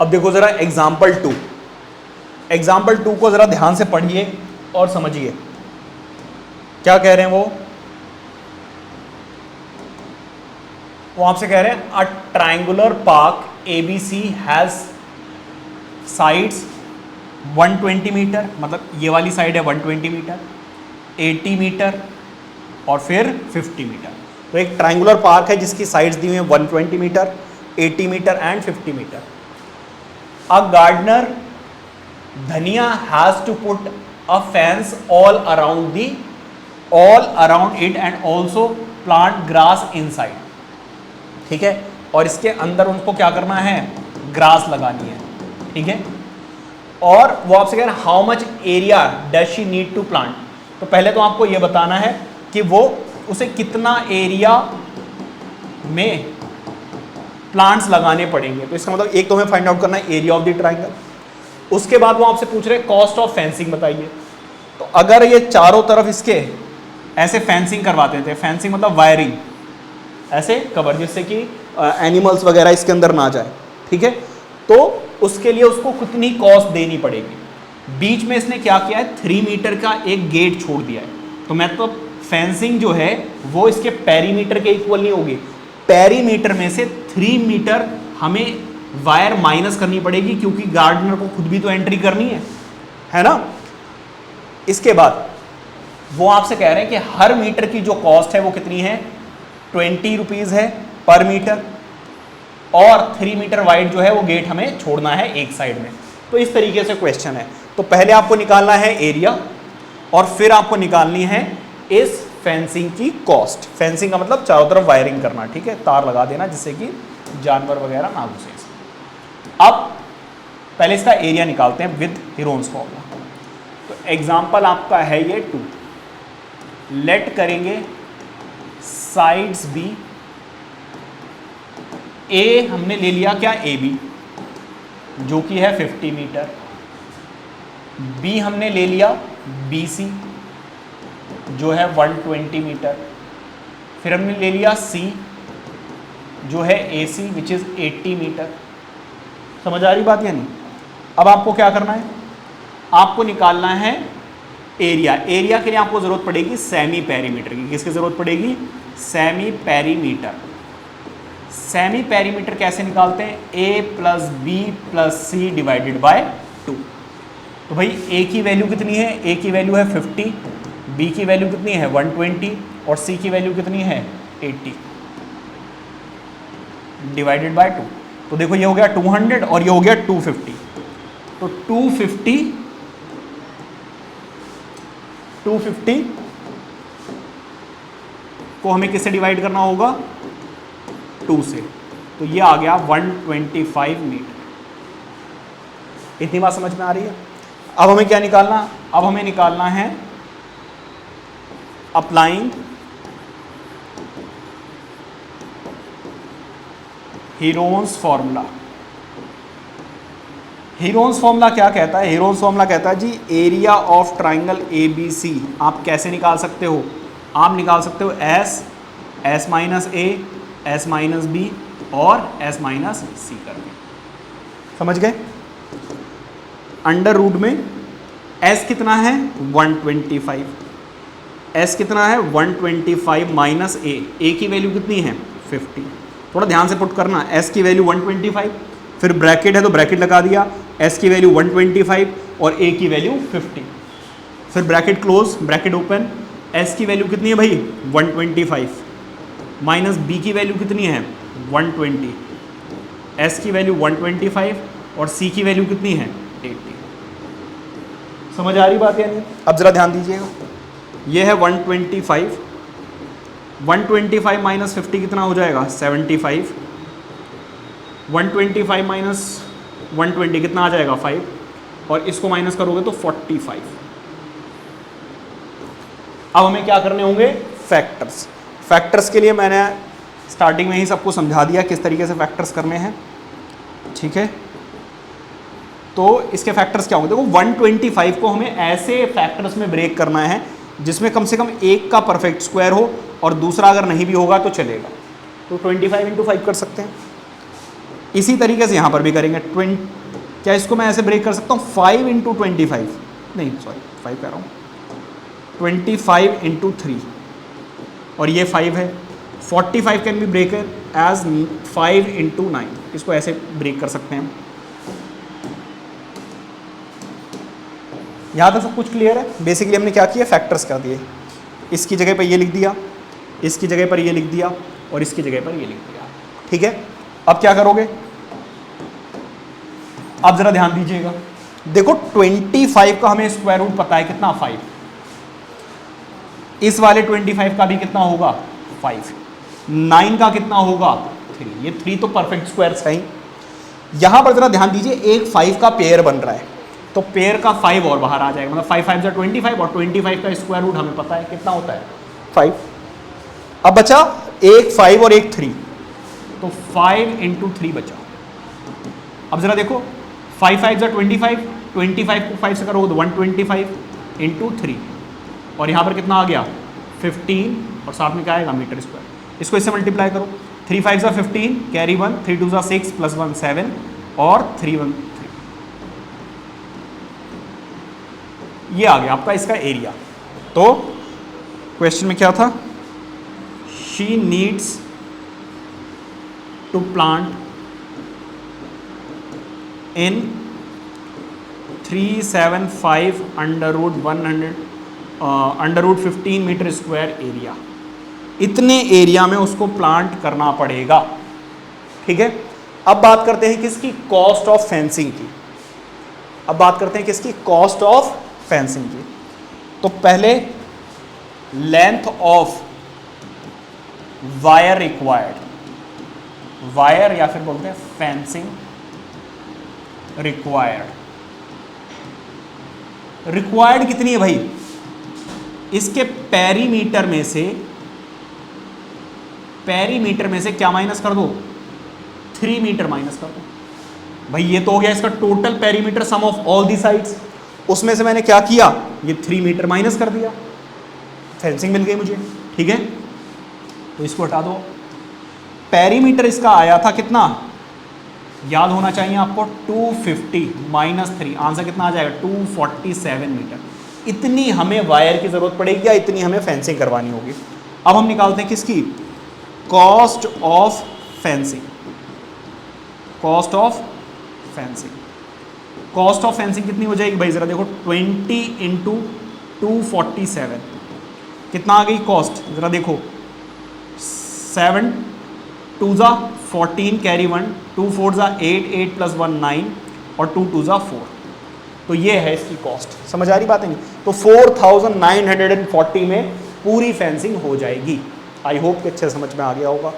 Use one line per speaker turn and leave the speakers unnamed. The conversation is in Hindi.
अब देखो जरा एग्जाम्पल टू को जरा ध्यान से पढ़िए और समझिए क्या कह रहे हैं वो आपसे कह रहे हैं a triangular park ABC has sides 120 metre, मतलब ये वाली साइड है 120 मीटर, 80 मीटर और फिर 50 मीटर। तो एक ट्रायंगुलर पार्क है जिसकी साइड्स दी हुई हैं 120 metre, 80 metre and 50 metre. A gardener Dhaniya has to put a fence all around it and also plant grass inside. ठीक है, और इसके अंदर उनको क्या करना है, ग्रास लगानी है। ठीक है, और वो आपसे कह रहे हैं how much area does she need to plant. तो पहले तो आपको ये बताना है कि वो उसे कितना एरिया में प्लांट्स लगाने पड़ेंगे। तो इसका मतलब एक तो हमें फाइंड आउट करना है एरिया ऑफ द ट्रायंगल। उसके बाद वो आपसे पूछ रहे हैं कॉस्ट ऑफ फेंसिंग बताइए। तो अगर ये चारों तरफ इसके ऐसे फेंसिंग करवाते थे, फेंसिंग मतलब वायरिंग ऐसे कवर, जिससे कि एनिमल्स वगैरह इसके अंदर ना जाए। ठीक है, तो उसके लिए उसको कितनी कॉस्ट देनी पड़ेगी। बीच में इसने क्या किया है, 3 मीटर का एक गेट छोड़ दिया है। तो मतलब फेंसिंग जो है वो इसके पेरीमीटर के इक्वल नहीं होगी। पेरीमीटर में से 3 मीटर हमें वायर माइनस करनी पड़ेगी, क्योंकि गार्डनर को खुद भी तो एंट्री करनी है ना। इसके बाद वो आपसे कह रहे हैं कि हर मीटर की जो कॉस्ट है वो कितनी है, 20 रुपीज़ है पर मीटर, और 3 मीटर वाइड जो है वो गेट हमें छोड़ना है एक साइड में। तो इस तरीके से क्वेश्चन है। तो पहले आपको निकालना है एरिया और फिर आपको निकालनी है इस फेंसिंग की कॉस्ट। फेंसिंग का मतलब चारों तरफ वायरिंग करना। ठीक है, तार लगा देना जिससे कि जानवर वगैरह ना घुसे। अब पहले इसका एरिया निकालते हैं विद हीरोन्स फॉर्मूला। तो एग्जांपल आपका है ये 2। लेट करेंगे साइड्स बी, ए हमने ले लिया क्या, ए बी जो कि है 50 मीटर, बी हमने ले लिया बी सी जो है 120 मीटर, फिर हमने ले लिया सी जो है ए सी विच इज़ 80 मीटर। समझ आ रही बात या नहीं। अब आपको क्या करना है, आपको निकालना है एरिया। एरिया के लिए आपको ज़रूरत पड़ेगी सेमी पेरीमीटर की। किसकी ज़रूरत पड़ेगी, सेमी पेरीमीटर। सेमी पेरीमीटर कैसे निकालते हैं, A plus B plus C divided by 2। तो भाई ए की वैल्यू कितनी है, ए की वैल्यू है 50, बी की वैल्यू कितनी है 120 और सी की वैल्यू कितनी है 80 डिवाइडेड बाय 2। तो देखो ये हो गया 200 और ये हो गया 250। तो 250 को हमें किससे डिवाइड करना होगा, 2 से। तो ये आ गया 125 मीटर। इतनी बात समझ में आ रही है। अब हमें क्या निकालना, अब हमें निकालना है applying Heron's formula. Heron's formula क्या कहता है, हीरोन्स फॉर्मूला कहता है जी area of triangle A B C आप कैसे निकाल सकते हो, आप निकाल सकते हो S minus A, S minus B और एस माइनस सी करके। समझ गए। अंडर रूट में एस कितना है 125, एस कितना है 125 माइनस ए की वैल्यू कितनी है 50। थोड़ा ध्यान से पुट करना, एस की वैल्यू 125, फिर ब्रैकेट है तो ब्रैकेट लगा दिया, एस की वैल्यू 125 और ए की वैल्यू 50, फिर bracket close bracket open, S की वैल्यू कितनी है भाई 125 माइनस बी की वैल्यू कितनी है 120, एस की वैल्यू 125 और सी की वैल्यू कितनी है 80। समझ आ रही बात या नहीं। अब जरा ध्यान दीजिएगा, ये है 125, 125 माइनस 50 कितना हो जाएगा 75, 125 माइनस 120 कितना आ जाएगा 5 और इसको माइनस करोगे तो 45। अब हमें क्या करने होंगे, फैक्टर्स। फैक्टर्स के लिए मैंने स्टार्टिंग में ही सबको समझा दिया किस तरीके से फैक्टर्स करने हैं। ठीक है, तो इसके फैक्टर्स क्या होंगे, देखो 125 को हमें ऐसे फैक्टर्स में ब्रेक करना है जिसमें कम से कम एक का परफेक्ट स्क्वायर हो और दूसरा अगर नहीं भी होगा तो चलेगा। तो 25 × 5 कर सकते हैं। इसी तरीके से यहाँ पर भी करेंगे। क्या इसको मैं ऐसे ब्रेक कर सकता हूँ 5 इंटू 25, नहीं सॉरी 5 कह रहा हूँ, 25 इंटू 3 और ये 5 है। 45 can be breaker as 5 into 9, इसको ऐसे ब्रेक कर सकते हैं। यहाँ तक सब कुछ क्लियर है। बेसिकली हमने क्या किया, फैक्टर्स कर दिए। इसकी जगह पर ये लिख दिया, इसकी जगह पर ये लिख दिया और इसकी जगह पर ये लिख दिया। ठीक है, अब क्या करोगे, अब जरा ध्यान दीजिएगा। देखो 25 का हमें स्क्वायर रूट पता है कितना, 5। इस वाले 25 का भी कितना होगा, 5। 9 का कितना होगा, 3। ये 3 तो परफेक्ट स्क्वायर्स है ही। यहां पर जरा ध्यान दीजिए, एक 5 का पेयर बन रहा है, तो पेयर का 5 और बाहर आ जाएगा, मतलब 5 5 जा 25 और 25 का स्क्वायर रूट हमें पता है कितना होता है, 5। अब बचा एक 5 और एक 3, तो 5 इंटू 3 बचा। अब जरा देखो 5 5 जा 25, 25 को 5 से करो तो 125 इंटू 3 और यहाँ पर कितना आ गया 15 और साथ में क्या आएगा मीटर स्क्वायर। इसको इससे मल्टीप्लाई करो, 3 5 जा 15, कैरी 1, 3 2 जा 6 प्लस 1 7 और 3 1 3। ये आ गया आपका इसका एरिया। तो क्वेश्चन में क्या था, she needs to plant in 375 under root 15 metre square area. इतने एरिया में उसको प्लांट करना पड़ेगा। ठीक है, अब बात करते हैं किसकी, कॉस्ट ऑफ फेंसिंग की। अब बात करते हैं किसकी, कॉस्ट ऑफ फेंसिंग की। तो पहले length of wire required, wire या फिर बोलते हैं फेंसिंग रिक्वायर्ड कितनी है भाई, इसके पेरीमीटर में से क्या माइनस कर दो, 3 मीटर माइनस कर दो। भाई ये तो हो गया इसका total perimeter sum of all the sides, उसमें से मैंने क्या किया, ये 3 मीटर माइनस कर दिया, फेंसिंग मिल गई मुझे। ठीक है, तो इसको हटा दो। पेरीमीटर इसका आया था कितना, याद होना चाहिए आपको, 250 माइनस 3, आंसर कितना आ जाएगा 247 मीटर। इतनी हमें वायर की जरूरत पड़ेगी या इतनी हमें फेंसिंग करवानी होगी। अब हम निकालते हैं किसकी, cost of fencing. Cost of fencing, cost of fencing कितनी हो जाएगी भाई, जरा देखो 20 इंटू 247 कितना आ गई कॉस्ट, जरा देखो 7 2 जा 14 कैरी 1, 2 4 जा 8, 8 प्लस 1 9 और 2 2 जा 4। तो ये है इसकी कॉस्ट। समझ आ रही बात है नहीं, तो 4940 में पूरी फेंसिंग हो जाएगी। आई होप कि अच्छे समझ में आ गया होगा।